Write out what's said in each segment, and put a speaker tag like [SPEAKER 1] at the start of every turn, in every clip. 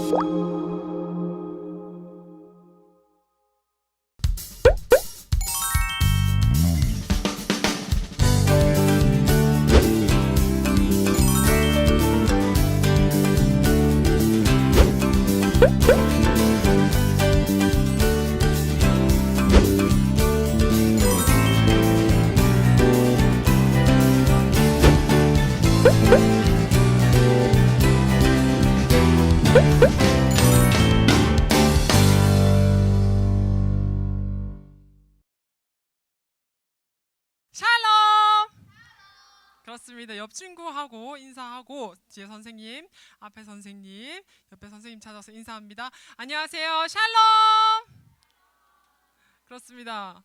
[SPEAKER 1] 샬롬! 그렇습니다. 옆 친구하고 인사하고 뒤에 선생님, 앞에 선생님, 옆에 선생님 찾아서 인사합니다. 안녕하세요. 샬롬! 그렇습니다.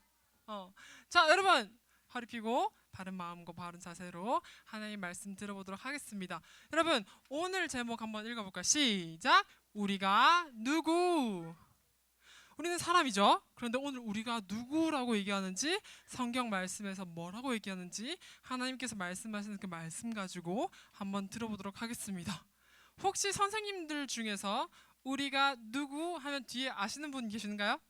[SPEAKER 1] 자, 여러분 허리 펴고 바른 마음과 바른 자세로 하나님 말씀 들어보도록 하겠습니다. 여러분 오늘 제목 한번 읽어볼까요? 시작! 우리가 누구? 우리는 사람이죠. 그런데 오늘 우리가 누구라고 얘기하는지, 성경 말씀에서 뭐라고 얘기하는지 하나님께서 말씀하시는 그 말씀 가지고 한번 들어보도록 하겠습니다. 혹시 선생님들 중에서 우리가 누구 하면 뒤에 아시는 분 계신가요?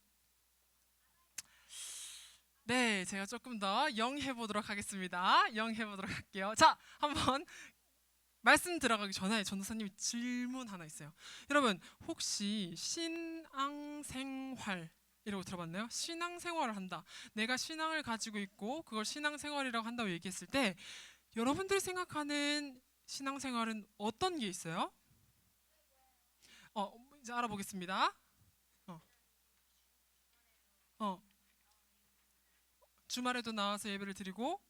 [SPEAKER 1] 네, 제가 조금 더 영해보도록 하겠습니다. 영해보도록 할게요. 자, 한번 말씀 들어가기 전에 전도사님이 질문 하나 있어요. 여러분 혹시 신앙생활이라고 들어봤나요? 신앙생활을 한다. 내가 신앙을 가지고 있고 그걸 신앙생활이라고 한다고 얘기했을 때 여러분들이 생각하는 신앙생활은 어떤 게 있어요? 이제 알아보겠습니다. 주말에도 나와서 예배를 드리고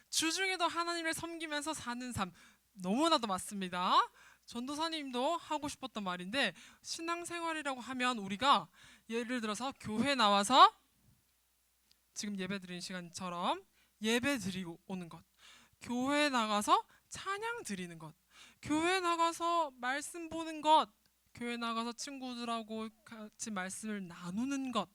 [SPEAKER 1] 주중에도 하나님을 섬기면서 사는 삶, 너무나도 맞습니다. 전도사님도 하고 싶었던 말인데, 신앙생활이라고 하면 우리가 예를 들어서 교회 나와서 지금 예배 드리는 시간처럼 예배 드리고 오는 것, 교회 나가서 찬양 드리는 것, 교회 나가서 말씀 보는 것, 교회 나가서 친구들하고 같이 말씀을 나누는 것,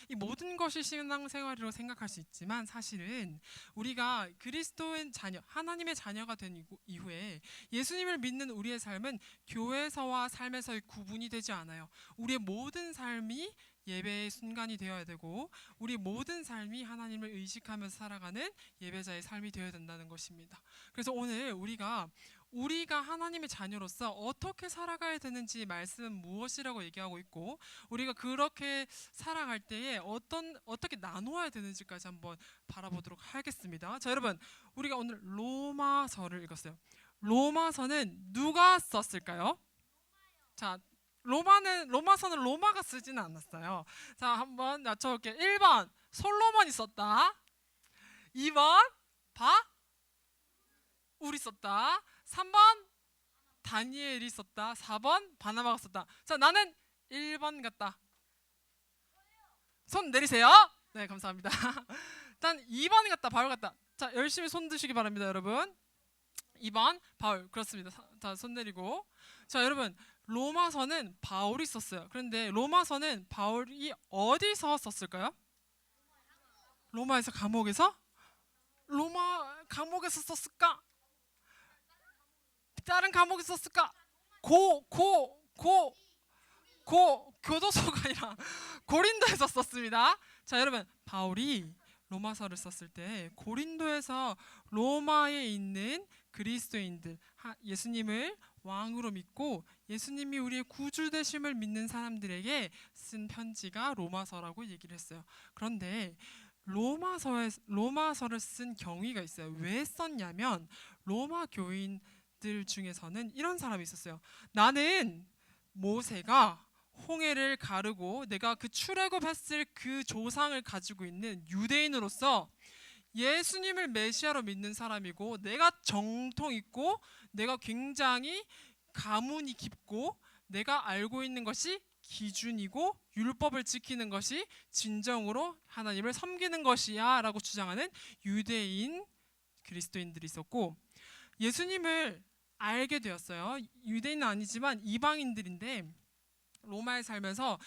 [SPEAKER 1] 이 모든 것이 신앙생활이라고 생각할 수 있지만 사실은 우리가 그리스도인 자녀, 하나님의 자녀가 된 이후에 예수님을 믿는 우리의 삶은 교회에서와 삶에서의 구분이 되지 않아요. 우리의 모든 삶이 예배의 순간이 되어야 되고 우리 모든 삶이 하나님을 의식하면서 살아가는 예배자의 삶이 되어야 된다는 것입니다. 그래서 오늘 우리가 하나님의 자녀로서 어떻게 살아가야 되는지 말씀은 무엇이라고 얘기하고 있고 우리가 그렇게 살아갈 때에 어떻게 나누어야 되는지까지 한번 바라보도록 하겠습니다. 자, 여러분 우리가 오늘 로마서를 읽었어요. 로마서는 누가 썼을까요? 자, 로마서는 로마가 쓰지는 않았어요. 자, 한번 맞춰볼게요. 1번 솔로몬이 썼다. 2번 바울이 썼다. 3번 다니엘이 썼다. 4번 바나바가 썼다. 자, 나는 1번 같다. 손 내리세요. 네, 감사합니다. 일단 2번 같다. 바울 같다. 자, 열심히 손 드시기 바랍니다, 여러분. 2번 바울. 그렇습니다. 자, 손 내리고. 자, 여러분 로마서는 바울이 썼어요. 그런데 로마서는 바울이 어디서 썼을까요? 로마에서 감옥에서? 로마 감옥에서 썼을까? 다른 감옥에서 썼을까? 교도소가 아니라 고린도에서 썼습니다. 자, 여러분 바울이 로마서를 썼을 때 고린도에서 로마에 있는 그리스도인들, 예수님을 왕으로 믿고 예수님이 우리의 구주 되심을 믿는 사람들에게 쓴 편지가 로마서라고 얘기를 했어요. 그런데 로마서를 쓴 경위가 있어요. 왜 썼냐면 로마 교인들 중에서는 이런 사람이 있었어요. 나는 모세가 홍해를 가르고 내가 그 출애굽했을 그 조상을 가지고 있는 유대인으로서 예수님을 메시아로 믿는 사람이고 내가 정통 있고 내가 굉장히 가문이 깊고 내가 알고 있는 것이 기준이고 율법을 지키는 것이 진정으로 하나님을 섬기는 것이야 라고 주장하는 유대인 그리스도인들이 있었고 예수님을 알게 되었어요. 유대인은 아니지만 이방인들인데 로마에 살면서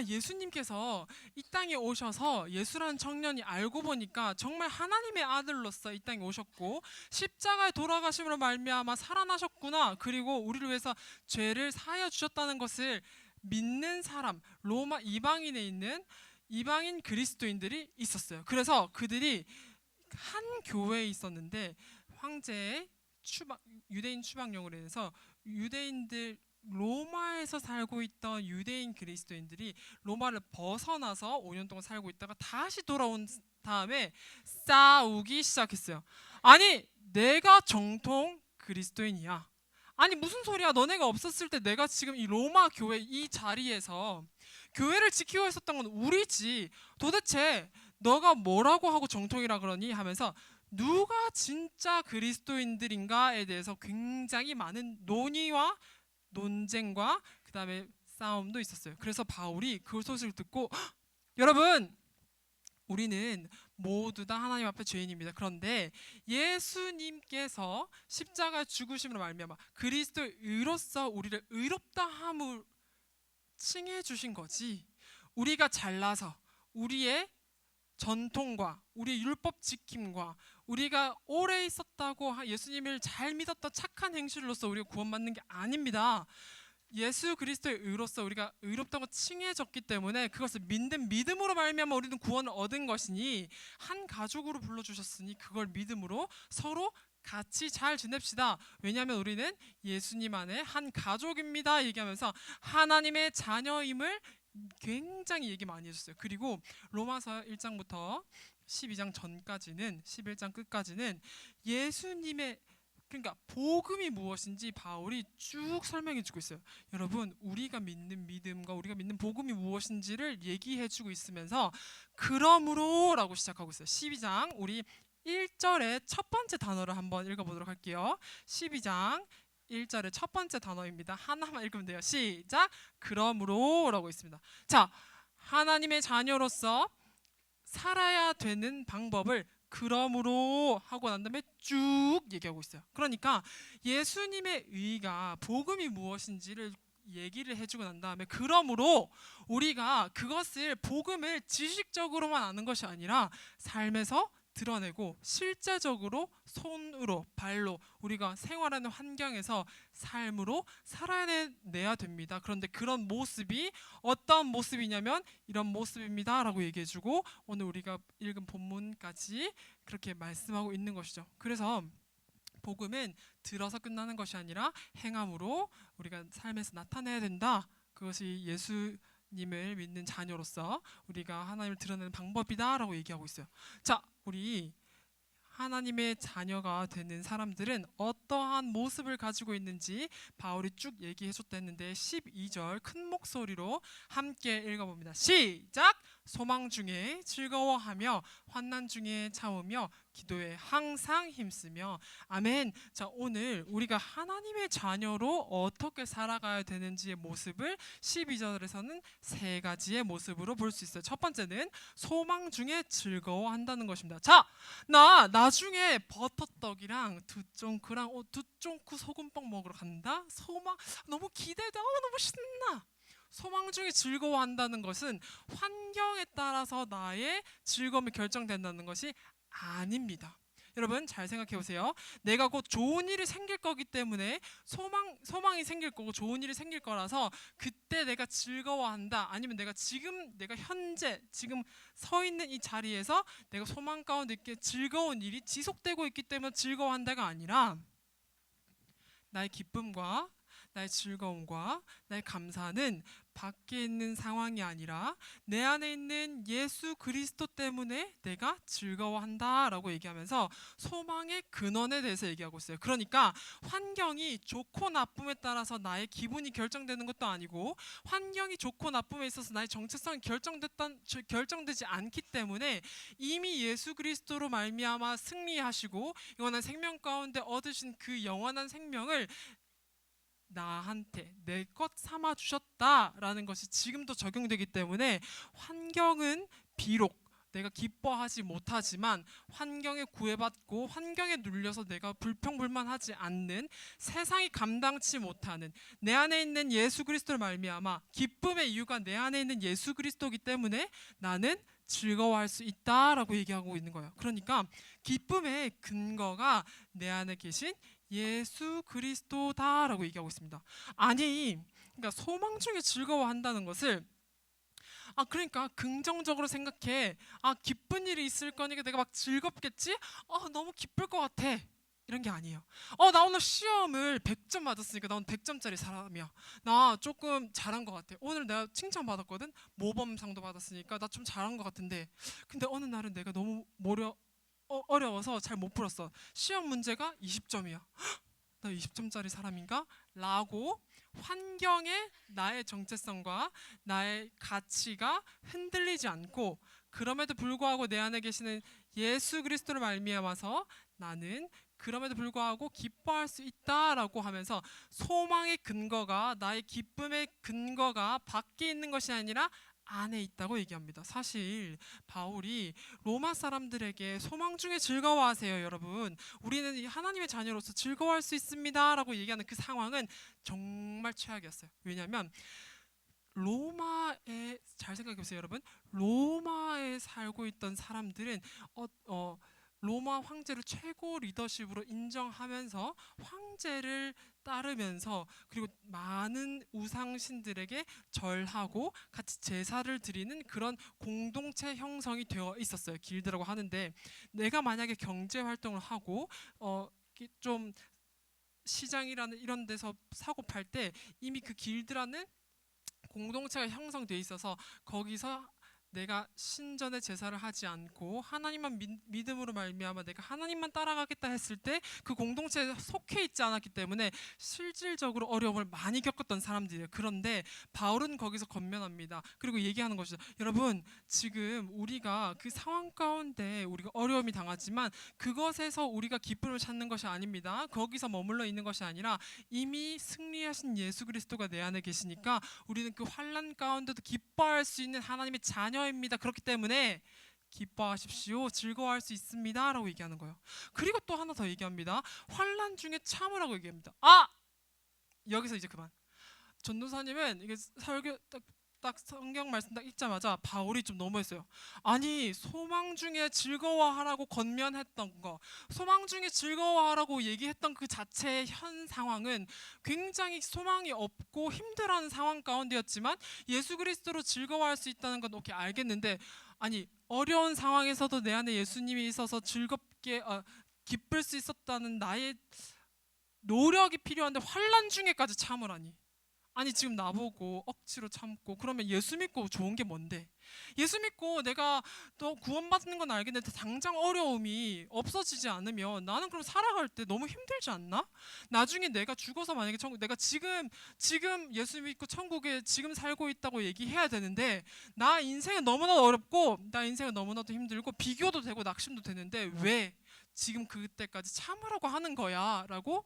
[SPEAKER 1] 예수님께서 이 땅에 오셔서 예수라는 청년이 알고 보니까 정말 하나님의 아들로서 이 땅에 오셨고 십자가에 돌아가심으로 말미암아 살아나셨구나. 그리고 우리를 위해서 죄를 사하여 주셨다는 것을 믿는 사람, 로마 이방인에 있는 이방인 그리스도인들이 있었어요. 그래서 그들이 한 교회에 있었는데 황제의 유대인 추방령으로 인해서 유대인들 로마에서 살고 있던 유대인 그리스도인들이 로마를 벗어나서 5년 동안 살고 있다가 다시 돌아온 다음에 싸우기 시작했어요. 아니, 내가 정통 그리스도인이야. 아니, 무슨 소리야? 너네가 없었을 때 내가 지금 이 로마 교회 이 자리에서 교회를 지키고 있었던 건 우리지. 도대체 너가 뭐라고 하고 정통이라 그러니? 하면서 누가 진짜 그리스도인들인가에 대해서 굉장히 많은 논의와 논쟁과 그 다음에 싸움도 있었어요. 그래서 바울이 그 소식을 듣고 여러분, 우리는 모두 다 하나님 앞에 죄인입니다. 그런데 예수님께서 십자가 죽으심으로 말미암아 그리스도의 의로서 우리를 의롭다 함을 칭해 주신 거지. 우리가 잘나서 우리의 전통과 우리의 율법 지킴과 우리가 오래 있었다고 예수님을 잘 믿었던 착한 행실로서 우리가 구원받는 게 아닙니다. 예수 그리스도의 의로서 우리가 의롭다고 칭해졌기 때문에 그것을 믿는 믿음으로 말미암아 우리는 구원을 얻은 것이니 한 가족으로 불러주셨으니 그걸 믿음으로 서로 같이 잘 지냅시다. 왜냐하면 우리는 예수님 안에 한 가족입니다. 얘기하면서 하나님의 자녀임을 굉장히 얘기 많이 해줬어요. 그리고 로마서 1장부터 12장 전까지는 11장 끝까지는 예수님의 그러니까 복음이 무엇인지 바울이 쭉 설명해주고 있어요. 여러분, 우리가 믿는 믿음과 우리가 믿는 복음이 무엇인지를 얘기해주고 있으면서 그러므로라고 시작하고 있어요. 12장 우리 1절의 첫 번째 단어를 한번 읽어보도록 할게요. 12장 1절의 첫 번째 단어입니다. 하나만 읽으면 돼요. 시작. 그러므로라고 있습니다. 자, 하나님의 자녀로서 살아야 되는 방법을 그러므로 하고 난 다음에 쭉 얘기하고 있어요. 그러니까 예수님의 의가 복음이 무엇인지를 얘기를 해주고 난 다음에 그러므로 우리가 그것을 복음을 지식적으로만 아는 것이 아니라 삶에서 드러내고 실제적으로 손으로 발로 우리가 생활하는 환경에서 삶으로 살아내야 됩니다. 그런데 그런 모습이 어떤 모습이냐면 이런 모습입니다 라고 얘기해주고 오늘 우리가 읽은 본문까지 그렇게 말씀하고 있는 것이죠. 그래서 복음은 들어서 끝나는 것이 아니라 행함으로 우리가 삶에서 나타내야 된다. 그것이 예수님을 믿는 자녀로서 우리가 하나님을 드러내는 방법이다라고 얘기하고 있어요. 자, 우리 하나님의 자녀가 되는 사람들은 어떠한 모습을 가지고 있는지 바울이 쭉 얘기해 줬다는데 12절 큰 목소리로 함께 읽어봅니다. 시작! 소망 중에 즐거워하며 환난 중에 참으며 기도에 항상 힘쓰며 아멘. 자, 오늘 우리가 하나님의 자녀로 어떻게 살아가야 되는지의 모습을 12절에서는 세 가지의 모습으로 볼 수 있어요. 첫 번째는 소망 중에 즐거워한다는 것입니다. 자, 나 나중에 버터떡이랑 두쫑크랑 두쫑크 소금빵 먹으러 간다. 소망 너무 기대돼. 너무 신나. 소망 중에 즐거워한다는 것은 환경에 따라서 나의 즐거움이 결정된다는 것이 아닙니다. 여러분 잘 생각해 보세요. 내가 곧 좋은 일이 생길 거기 때문에 소망이 생길 거고 좋은 일이 생길 거라서 그때 내가 즐거워한다. 아니면 내가 현재 지금 서 있는 이 자리에서 내가 소망 가운데 있게 즐거운 일이 지속되고 있기 때문에 즐거워한다가 아니라 나의 기쁨과 나의 즐거움과 나의 감사는 밖에 있는 상황이 아니라 내 안에 있는 예수 그리스도 때문에 내가 즐거워한다라고 얘기하면서 소망의 근원에 대해서 얘기하고 있어요. 그러니까 환경이 좋고 나쁨에 따라서 나의 기분이 결정되는 것도 아니고 환경이 좋고 나쁨에 있어서 나의 정체성이 결정되지 않기 때문에 이미 예수 그리스도로 말미암아 승리하시고 영원한 생명 가운데 얻으신 그 영원한 생명을 나한테 내 것 삼아 주셨다라는 것이 지금도 적용되기 때문에 환경은 비록 내가 기뻐하지 못하지만 환경에 구애받고 환경에 눌려서 내가 불평불만하지 않는, 세상이 감당치 못하는 내 안에 있는 예수 그리스도를 말미암아, 기쁨의 이유가 내 안에 있는 예수 그리스도이기 때문에 나는 즐거워할 수 있다라고 얘기하고 있는 거예요. 그러니까 기쁨의 근거가 내 안에 계신 예수 그리스도다라고 얘기하고 있습니다. 아니, 그러니까 소망 중에 즐거워한다는 것을, 그러니까 긍정적으로 생각해. 기쁜 일이 있을 거니까 내가 막 즐겁겠지? 너무 기쁠 것 같아. 이런 게 아니에요. 나 오늘 시험을 100점 맞았으니까 나 오늘 100점짜리 사람이야. 나 조금 잘한 것 같아. 오늘 내가 칭찬받았거든. 모범상도 받았으니까 나 좀 잘한 것 같은데, 근데 어느 날은 내가 너무 어려워서 잘 못 풀었어. 시험 문제가 20점이야. 나 20점짜리 사람인가? 라고 환경에 나의 정체성과 나의 가치가 흔들리지 않고, 그럼에도 불구하고 내 안에 계시는 예수 그리스도를 말미암아서 나는 그럼에도 불구하고 기뻐할 수 있다라고 하면서, 소망의 근거가, 나의 기쁨의 근거가 밖에 있는 것이 아니라 안에 있다고 얘기합니다. 사실 바울이 로마 사람들에게 소망 중에 즐거워하세요, 여러분. 우리는 하나님의 자녀로서 즐거워할 수 있습니다라고 얘기하는 그 상황은 정말 최악이었어요. 왜냐하면 로마에, 잘 생각해 보세요, 여러분. 로마에 살고 있던 사람들은 로마 황제를 최고 리더십으로 인정하면서 황제를 따르면서, 그리고 많은 우상신들에게 절하고 같이 제사를 드리는 그런 공동체 형성이 되어 있었어요. 길드라고 하는데, 내가 만약에 경제 활동을 하고 좀 시장이라는 이런 데서 사고 팔 때 이미 그 길드라는 공동체가 형성돼 있어서, 거기서 내가 신전의 제사를 하지 않고 하나님만 믿음으로 말미암아 내가 하나님만 따라가겠다 했을 때 그 공동체에 속해 있지 않았기 때문에 실질적으로 어려움을 많이 겪었던 사람들이에요. 그런데 바울은 거기서 건면합니다. 그리고 얘기하는 것이죠. 여러분, 지금 우리가 그 상황 가운데 우리가 어려움이 당하지만 그것에서 우리가 기쁨을 찾는 것이 아닙니다. 거기서 머물러 있는 것이 아니라 이미 승리하신 예수 그리스도가 내 안에 계시니까 우리는 그 환난 가운데도 기뻐할 수 있는 하나님의 자녀입니다. 그렇기 때문에 기뻐하십시오. 즐거워할 수 있습니다. 라고 얘기하는 거예요. 그리고 또 하나 더 얘기합니다. 환난 중에 참으라고 얘기합니다. 여기서 이제 그만. 전도사님은 이게 설교 딱 성경 말씀 딱 읽자마자 바울이 좀 너무했어요. 아니, 소망 중에 즐거워하라고 권면했던 거, 소망 중에 즐거워하라고 얘기했던 그 자체의 현 상황은 굉장히 소망이 없고 힘들어하는 상황 가운데였지만 예수 그리스도로 즐거워할 수 있다는 건 오케이, 알겠는데, 아니, 어려운 상황에서도 내 안에 예수님이 있어서 즐겁게 기쁠 수 있었다는 나의 노력이 필요한데 환난 중에까지 참으라니. 아니, 지금 나보고 억지로 참고, 그러면 예수 믿고 좋은 게 뭔데? 예수 믿고 내가 또 구원받는 건 알겠는데 당장 어려움이 없어지지 않으면 나는 그럼 살아갈 때 너무 힘들지 않나? 나중에 내가 죽어서 만약에 내가 지금 예수 믿고 천국에 지금 살고 있다고 얘기해야 되는데, 나 인생은 너무나도 어렵고 나 인생은 너무나도 힘들고 비교도 되고 낙심도 되는데 왜 지금 그때까지 참으라고 하는 거야? 라고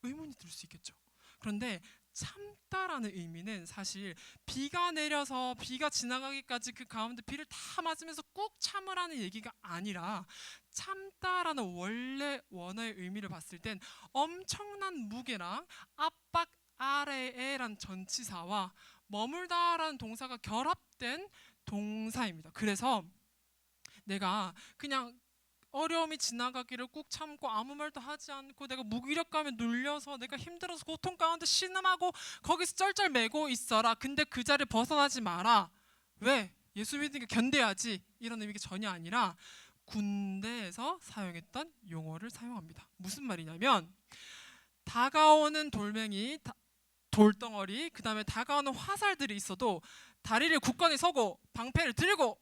[SPEAKER 1] 의문이 들 수 있겠죠. 그런데 참다라는 의미는 사실 비가 내려서 비가 지나가기까지 그 가운데 비를 다 맞으면서 꾹 참으라는 얘기가 아니라, 참다라는 원래 원어의 의미를 봤을 땐 엄청난 무게랑 압박 아래에란 전치사와 머물다라는 동사가 결합된 동사입니다. 그래서 내가 그냥 어려움이 지나가기를 꾹 참고 아무 말도 하지 않고 내가 무기력감에 눌려서 내가 힘들어서 고통 가운데 신음하고 거기서 쩔쩔매고 있어라. 근데 그 자리를 벗어나지 마라. 왜? 예수 믿으니까 견뎌야지. 이런 의미가 전혀 아니라 군대에서 사용했던 용어를 사용합니다. 무슨 말이냐면, 다가오는 돌멩이, 돌덩어리, 그 다음에 다가오는 화살들이 있어도 다리를 굳건히 서고 방패를 들고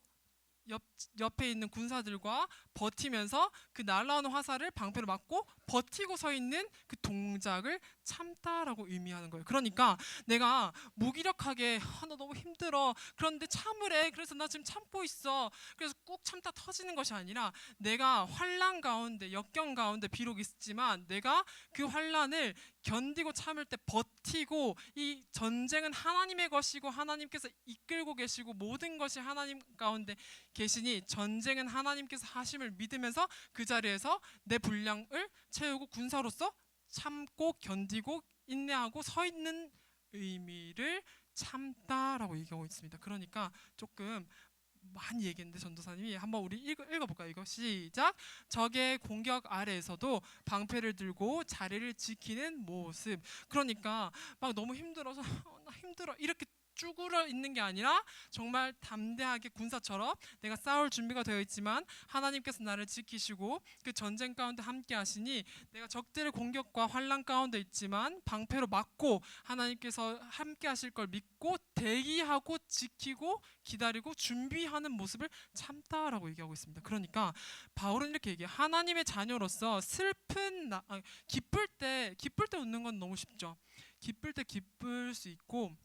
[SPEAKER 1] 옆에 있는 군사들과 버티면서 그 날아오는 화살을 방패로 맞고 버티고 서 있는 그 동작을 참다라고 의미하는 거예요. 그러니까 내가 무기력하게 나 너무 힘들어, 그런데 참으래, 그래서 나 지금 참고 있어, 그래서 꾹 참다 터지는 것이 아니라, 내가 환난 가운데 역경 가운데 비록 있지만 내가 그 환난을 견디고 참을 때 버티고, 이 전쟁은 하나님의 것이고 하나님께서 이끌고 계시고 모든 것이 하나님 가운데 계시니 전쟁은 하나님께서 하심을 믿으면서 그 자리에서 내 분량을 채우고 군사로서 참고 견디고 인내하고 서 있는 의미를 참다라고 얘기하고 있습니다. 그러니까 조금 많이 얘기했는데 전도사님이 한번 우리 읽어볼까요? 이거 시작. 적의 공격 아래에서도 방패를 들고 자리를 지키는 모습. 그러니까 막 너무 힘들어서 나 힘들어 이렇게 쭈그러 있는 게 아니라 정말 담대하게 군사처럼 내가 싸울 준비가 되어 있지만 하나님께서 나를 지키시고 그 전쟁 가운데 함께 하시니 내가 적들의 공격과 환난 가운데 있지만 방패로 막고 하나님께서 함께 하실 걸 믿고 대기하고 지키고 기다리고 준비하는 모습을 참다라고 얘기하고 있습니다. 그러니까 바울은 이렇게 얘기해요. 하나님의 자녀로서 기쁠 때 웃는 건 너무 쉽죠. 기쁠 때 기쁠 수 있고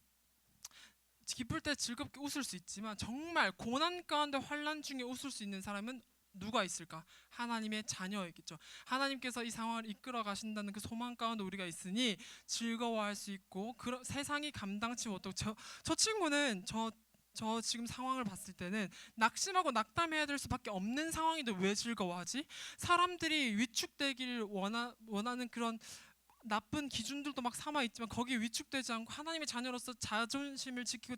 [SPEAKER 1] 기쁠 때 즐겁게 웃을 수 있지만 정말 고난 가운데 환난 중에 웃을 수 있는 사람은 누가 있을까? 하나님의 자녀이겠죠. 하나님께서 이 상황을 이끌어 가신다는 그 소망 가운데 우리가 있으니 즐거워할 수 있고 세상이 감당치 못하고 저 친구는 저 지금 상황을 봤을 때는 낙심하고 낙담해야 될 수밖에 없는 상황인데 왜 즐거워하지? 사람들이 위축되기를 원하는 그런 나쁜 기준들도 막 삼아 있지만 거기에 위축되지 않고 하나님의 자녀로서 자존심을 지키고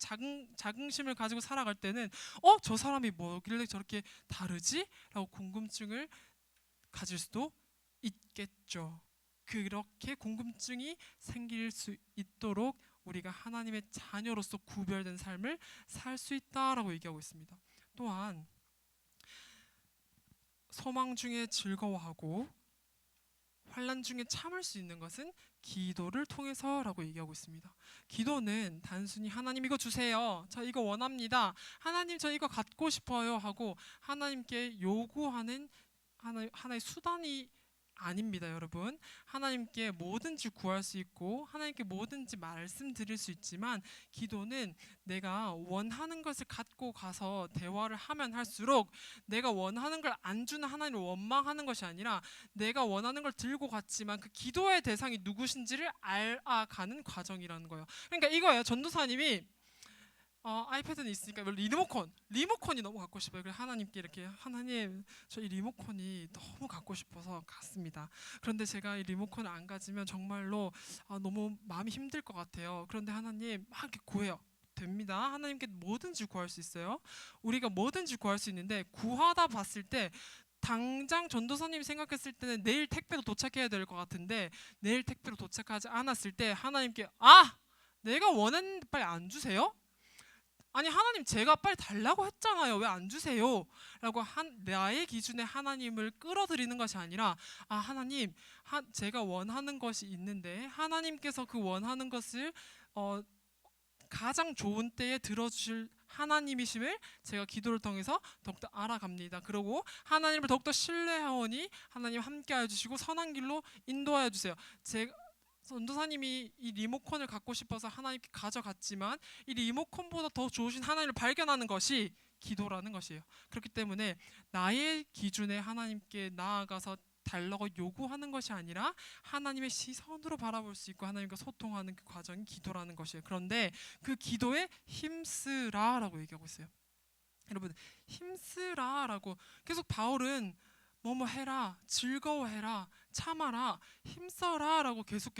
[SPEAKER 1] 자긍심을 가지고 살아갈 때는 저 사람이 뭐길래 저렇게 다르지? 라고 궁금증을 가질 수도 있겠죠. 그렇게 궁금증이 생길 수 있도록 우리가 하나님의 자녀로서 구별된 삶을 살 수 있다라고 얘기하고 있습니다. 또한 소망 중에 즐거워하고 환난 중에 참을 수 있는 것은 기도를 통해서라고 얘기하고 있습니다. 기도는 단순히 하나님 이거 주세요, 저 이거 원합니다, 하나님 저 이거 갖고 싶어요 하고 하나님께 요구하는 하나의 수단이 아닙니다. 여러분, 하나님께 뭐든지 구할 수 있고 하나님께 뭐든지 말씀드릴 수 있지만 기도는 내가 원하는 것을 갖고 가서 대화를 하면 할수록 내가 원하는 걸 안 주는 하나님을 원망하는 것이 아니라 내가 원하는 걸 들고 갔지만 그 기도의 대상이 누구신지를 알아가는 과정이라는 거예요. 그러니까 이거예요. 전도사님이 아이패드는 있으니까 리모컨이 너무 갖고 싶어요. 그래서 하나님께 이렇게, 하나님 저 이 리모컨이 너무 갖고 싶어서 갔습니다. 그런데 제가 이 리모컨을 안 가지면 정말로 너무 마음이 힘들 것 같아요. 그런데 하나님 막 이렇게 구해요. 됩니다. 하나님께 뭐든지 구할 수 있어요. 우리가 뭐든지 구할 수 있는데 구하다 봤을 때 당장 전도사님이 생각했을 때는 내일 택배로 도착해야 될 것 같은데 내일 택배로 도착하지 않았을 때 하나님께 내가 원했는데 빨리 안 주세요? 아니 하나님 제가 빨리 달라고 했잖아요. 왜 안 주세요? 라고 나의 기준에 하나님을 끌어들이는 것이 아니라 하나님 제가 원하는 것이 있는데 하나님께서 그 원하는 것을 가장 좋은 때에 들어주실 하나님이심을 제가 기도를 통해서 더욱더 알아갑니다. 그리고 하나님을 더욱더 신뢰하오니 하나님 함께하여 주시고 선한 길로 인도하여 주세요. 전도사님이 이 리모컨을 갖고 싶어서 하나님께 가져갔지만 이 리모컨보다 더 좋으신 하나님을 발견하는 것이 기도라는 것이에요. 그렇기 때문에 나의 기준에 하나님께 나아가서 달라고 요구하는 것이 아니라 하나님의 시선으로 바라볼 수 있고 하나님과 소통하는 그 과정이 기도라는 것이에요. 그런데 그 기도에 힘쓰라라고 얘기하고 있어요. 여러분, 힘쓰라라고 계속 바울은 뭐뭐 해라, 즐거워해라, 참아라, 힘써라 라고 계속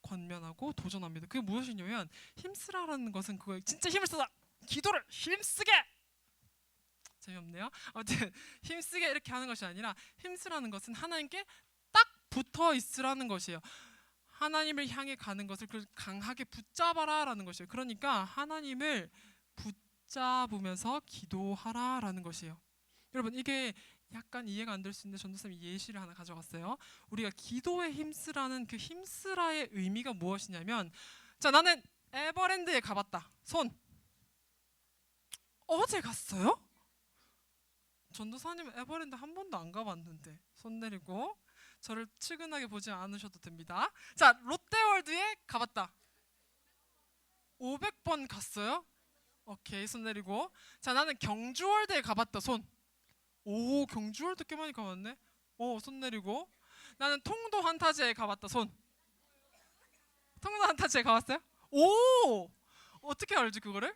[SPEAKER 1] 권면하고 도전합니다. 그게 무엇이냐면 힘쓰라라는 것은 그거예요. 진짜 힘을 써라, 기도를 힘쓰게. 재미없네요. 아무튼 힘쓰게 이렇게 하는 것이 아니라 힘쓰라는 것은 하나님께 딱 붙어 있으라는 것이에요. 하나님을 향해 가는 것을 강하게 붙잡아라 라는 것이에요. 그러니까 하나님을 붙잡으면서 기도하라라는 것이에요. 여러분, 이게 약간 이해가 안 될 수 있는데 전도사님이 예시를 하나 가져갔어요. 우리가 기도에 힘쓰라는 그 힘쓰라의 의미가 무엇이냐면, 자, 나는 에버랜드에 가봤다. 손. 어제 갔어요? 전도사님 에버랜드 한 번도 안 가봤는데. 손 내리고. 저를 측은하게 보지 않으셔도 됩니다. 자, 롯데월드에 가봤다. 500번 갔어요? 오케이, 손 내리고. 자, 나는 경주월드에 가봤다. 손. 오, 경주월드 꽤 많이 가봤네. 손 내리고. 나는 통도 환타지에 가봤다. 손. 통도 안 타지에 가봤어요? 오! 어떻게 알지 그거를?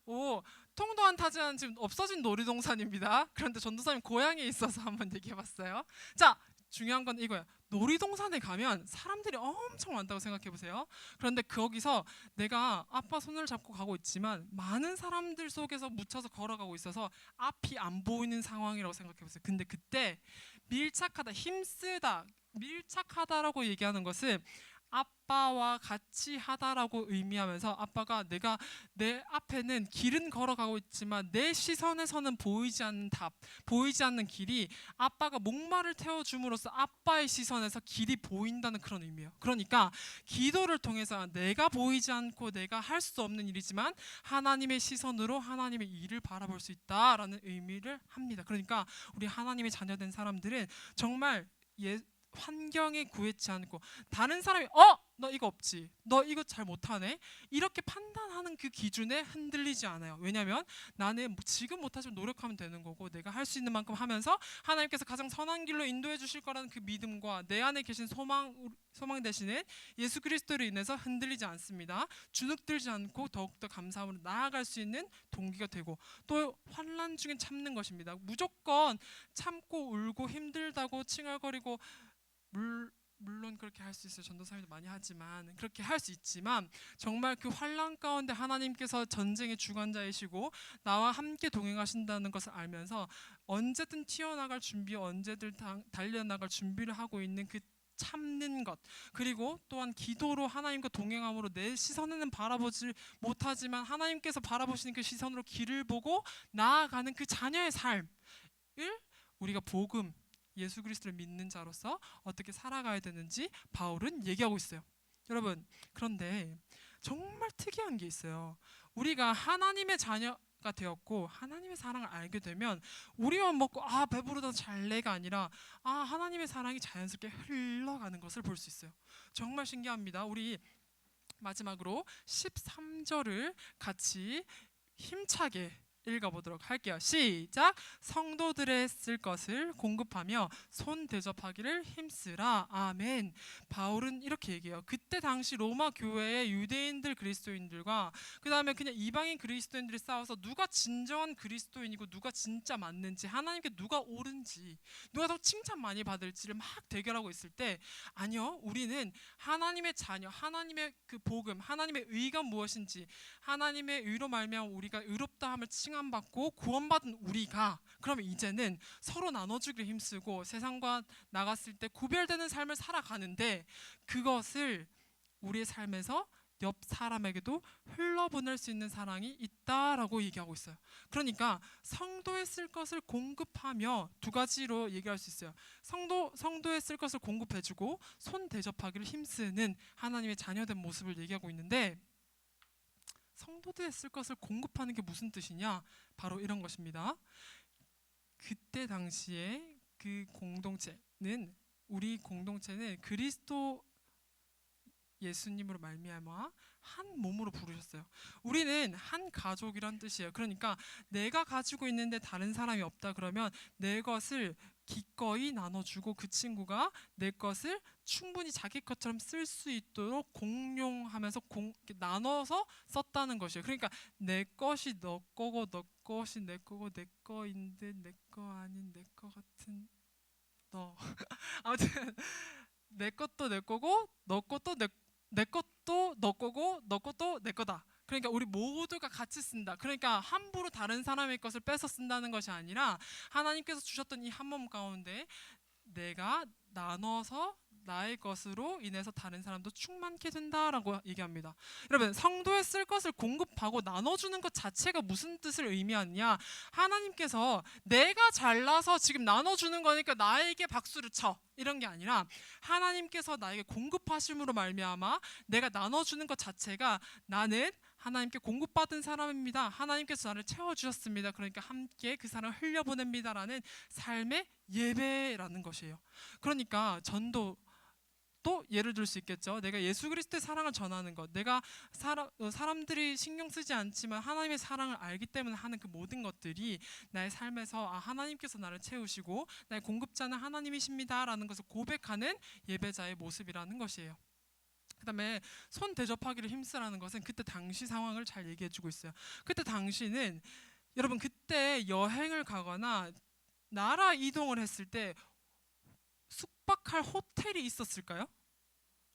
[SPEAKER 1] 오, 통도 안 타지는 지금 없어진 놀이동산입니다. 그런데 전도사님 고향에 있어서 한번 얘기해봤어요. 자, 중요한 건 이거야. 놀이동산에 가면 사람들이 엄청 많다고 생각해 보세요. 그런데 거기서 내가 아빠 손을 잡고 가고 있지만 많은 사람들 속에서 묻혀서 걸어가고 있어서 앞이 안 보이는 상황이라고 생각해 보세요. 근데 그때 밀착하다, 힘쓰다, 밀착하다라고 얘기하는 것은 아빠와 같이 하다라고 의미하면서 아빠가 내가 내 앞에는 길은 걸어가고 있지만 내 시선에서는 보이지 않는 답, 보이지 않는 길이 아빠가 목마를 태워줌으로써 아빠의 시선에서 길이 보인다는 그런 의미예요. 그러니까 기도를 통해서 내가 보이지 않고 내가 할 수 없는 일이지만 하나님의 시선으로 하나님의 일을 바라볼 수 있다라는 의미를 합니다. 그러니까 우리 하나님의 자녀된 사람들은 정말 환경에 구애치 않고 다른 사람이 너 이거 없지, 너 이거 잘 못하네, 이렇게 판단하는 그 기준에 흔들리지 않아요. 왜냐하면 나는 지금 못하지만 노력하면 되는 거고 내가 할 수 있는 만큼 하면서 하나님께서 가장 선한 길로 인도해 주실 거라는 그 믿음과 내 안에 계신 소망 대신에 예수 그리스도로 인해서 흔들리지 않습니다. 주눅들지 않고 더욱더 감사함으로 나아갈 수 있는 동기가 되고, 또 환난 중에 참는 것입니다. 무조건 참고 울고 힘들다고 칭얼거리고, 물론 그렇게 할 수 있어요. 전도사님도 많이 하지만 그렇게 할 수 있지만 정말 그 환난 가운데 하나님께서 전쟁의 주관자이시고 나와 함께 동행하신다는 것을 알면서 언제든 튀어나갈 준비, 언제든 달려나갈 준비를 하고 있는 그 참는 것, 그리고 또한 기도로 하나님과 동행함으로 내 시선에는 바라보지 못하지만 하나님께서 바라보시는 그 시선으로 길을 보고 나아가는 그 자녀의 삶을 우리가 복음, 예수 그리스도를 믿는 자로서 어떻게 살아가야 되는지 바울은 얘기하고 있어요. 여러분, 그런데 정말 특이한 게 있어요. 우리가 하나님의 자녀가 되었고 하나님의 사랑을 알게 되면 우리만 먹고 배부르다 잘래가 아니라 하나님의 사랑이 자연스럽게 흘러가는 것을 볼 수 있어요. 정말 신기합니다. 우리 마지막으로 13절을 같이 힘차게 읽어보도록 할게요. 시작. 성도들의 쓸 것을 공급하며 손 대접하기를 힘쓰라. 아멘. 바울은 이렇게 얘기해요. 그때 당시 로마 교회의 유대인들 그리스도인들과 그 다음에 그냥 이방인 그리스도인들이 싸워서 누가 진정한 그리스도인이고 누가 진짜 맞는지, 하나님께 누가 옳은지, 누가 더 칭찬 많이 받을지를 막 대결하고 있을 때, 아니요, 우리는 하나님의 자녀, 하나님의 그 복음, 하나님의 의가 무엇인지, 하나님의 의로 말미암아 우리가 의롭다함을 칭함받고 구원받은 우리가 그러면 이제는 서로 나눠주기를 힘쓰고 세상과 나갔을 때 구별되는 삶을 살아가는데, 그것을 우리의 삶에서 옆 사람에게도 흘러보낼 수 있는 사랑이 있다라고 얘기하고 있어요. 그러니까 성도에 쓸 것을 공급하며 두 가지로 얘기할 수 있어요. 성도에 쓸 것을 공급해주고 손 대접하기를 힘쓰는 하나님의 자녀된 모습을 얘기하고 있는데, 성도들에 쓸 것을 공급하는 게 무슨 뜻이냐? 바로 이런 것입니다. 그때 당시에 우리 공동체는 그리스도 예수님으로 말미암아 한 몸으로 부르셨어요. 우리는 한 가족이란 뜻이에요. 그러니까 내가 가지고 있는데 다른 사람이 없다 그러면 내 것을 기꺼이 나눠주고 그 친구가 내 것을 충분히 자기 것처럼 쓸 수 있도록 공용하면서 나눠서 썼다는 것이에요. 그러니까 내 것이 너 거고 너 것이 내 거고 내 거인데 내 거 아닌 내 거 같은 너 아무튼 내 것도 내 거고 너 것도 내 것도 너 거고 너 것도 내 거다. 그러니까 우리 모두가 같이 쓴다. 그러니까 함부로 다른 사람의 것을 뺏어 쓴다는 것이 아니라 하나님께서 주셨던 이 한 몸 가운데 내가 나눠서 나의 것으로 인해서 다른 사람도 충만케 된다라고 얘기합니다. 여러분, 성도에 쓸 것을 공급하고 나눠주는 것 자체가 무슨 뜻을 의미하느냐? 하나님께서 내가 잘나서 지금 나눠주는 거니까 나에게 박수를 쳐, 이런 게 아니라 하나님께서 나에게 공급하심으로 말미암아 내가 나눠주는 것 자체가 나는 하나님께 공급받은 사람입니다. 하나님께서 나를 채워주셨습니다. 그러니까 함께 그 사랑을 흘려보냅니다라는 삶의 예배라는 것이에요. 그러니까 전도 또 예를 들 수 있겠죠. 내가 예수 그리스도의 사랑을 전하는 것, 내가 사람들이 신경 쓰지 않지만 하나님의 사랑을 알기 때문에 하는 그 모든 것들이 나의 삶에서 하나님께서 나를 채우시고 나의 공급자는 하나님이십니다라는 것을 고백하는 예배자의 모습이라는 것이에요. 그다음에 손 대접하기를 힘쓰라는 것은 그때 당시 상황을 잘 얘기해주고 있어요. 그때 당시는 여러분 그때 여행을 가거나 나라 이동을 했을 때 숙박할 호텔이 있었을까요?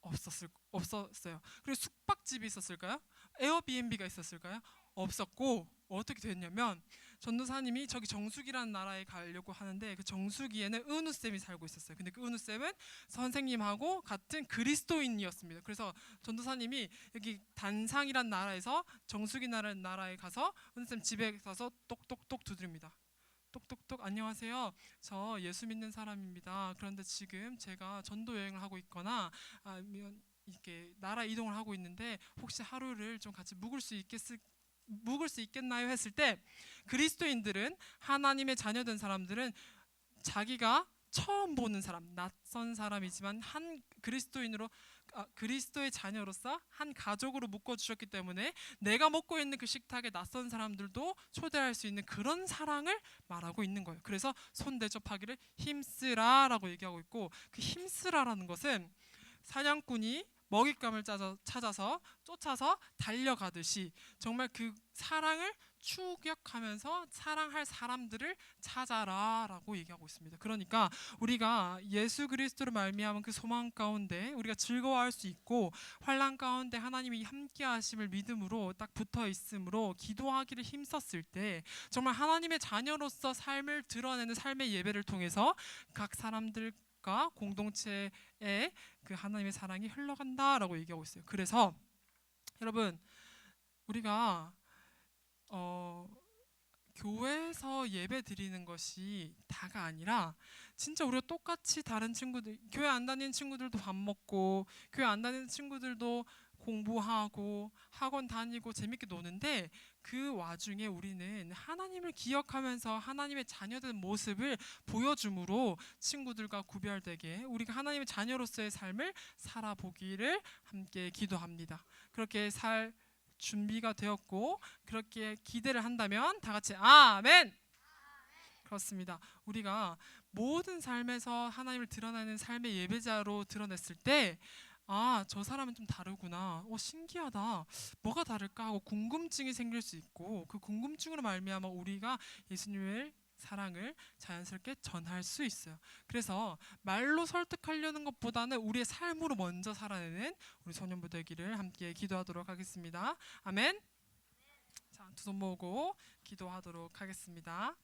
[SPEAKER 1] 없었어요. 그리고 숙박집이 있었을까요? 에어비앤비가 있었을까요? 없었고 어떻게 됐냐면 전도사님이 저기 정수기라는 나라에 가려고 하는데 그 정수기에는 은우 쌤이 살고 있었어요. 근데 그 은우 쌤은 선생님하고 같은 그리스도인이었습니다. 그래서 전도사님이 여기 단상이란 나라에서 정수기라는 나라에 가서 은우 쌤 집에 가서 똑똑똑 두드립니다. 똑똑똑 안녕하세요. 저 예수 믿는 사람입니다. 그런데 지금 제가 전도 여행을 하고 있거나 아니면 이렇게 나라 이동을 하고 있는데 혹시 하루를 좀 같이 묵을 수 있겠나요? 했을 때 그리스도인들은 하나님의 자녀된 사람들은 자기가 처음 보는 사람, 낯선 사람이지만 한 그리스도인으로 그리스도의 자녀로서 한 가족으로 묶어주셨기 때문에 내가 먹고 있는 그 식탁에 낯선 사람들도 초대할 수 있는 그런 사랑을 말하고 있는 거예요. 그래서 손 대접하기를 힘쓰라라고 얘기하고 있고 그 힘쓰라라는 것은 사냥꾼이 먹잇감을 찾아서 쫓아서 달려가듯이 정말 그 사랑을 추격하면서 사랑할 사람들을 찾아라라고 얘기하고 있습니다. 그러니까 우리가 예수 그리스도로 말미암은 그 소망 가운데 우리가 즐거워할 수 있고 환난 가운데 하나님이 함께하심을 믿음으로 딱 붙어 있으므로 기도하기를 힘썼을 때 정말 하나님의 자녀로서 삶을 드러내는 삶의 예배를 통해서 각 사람들과 공동체에 그 하나님의 사랑이 흘러간다라고 얘기하고 있어요. 그래서 여러분 우리가 교회에서 예배 드리는 것이 다가 아니라 진짜 우리가 똑같이 다른 친구들 교회 안 다니는 친구들도 밥 먹고 교회 안 다니는 친구들도 공부하고 학원 다니고 재밌게 노는데 그 와중에 우리는 하나님을 기억하면서 하나님의 자녀된 모습을 보여줌으로 친구들과 구별되게 우리가 하나님의 자녀로서의 삶을 살아보기를 함께 기도합니다. 그렇게 살 준비가 되었고 그렇게 기대를 한다면 다 같이 아멘. 그렇습니다. 우리가 모든 삶에서 하나님을 드러내는 삶의 예배자로 드러냈을 때 저 사람은 좀 다르구나. 신기하다. 뭐가 다를까 하고 궁금증이 생길 수 있고 그 궁금증으로 말미암아 우리가 예수님의 사랑을 자연스럽게 전할 수 있어요. 그래서 말로 설득하려는 것보다는 우리의 삶으로 먼저 살아내는 우리 소년부 되기를 함께 기도하도록 하겠습니다. 아멘. 자, 두 손 모으고 기도하도록 하겠습니다.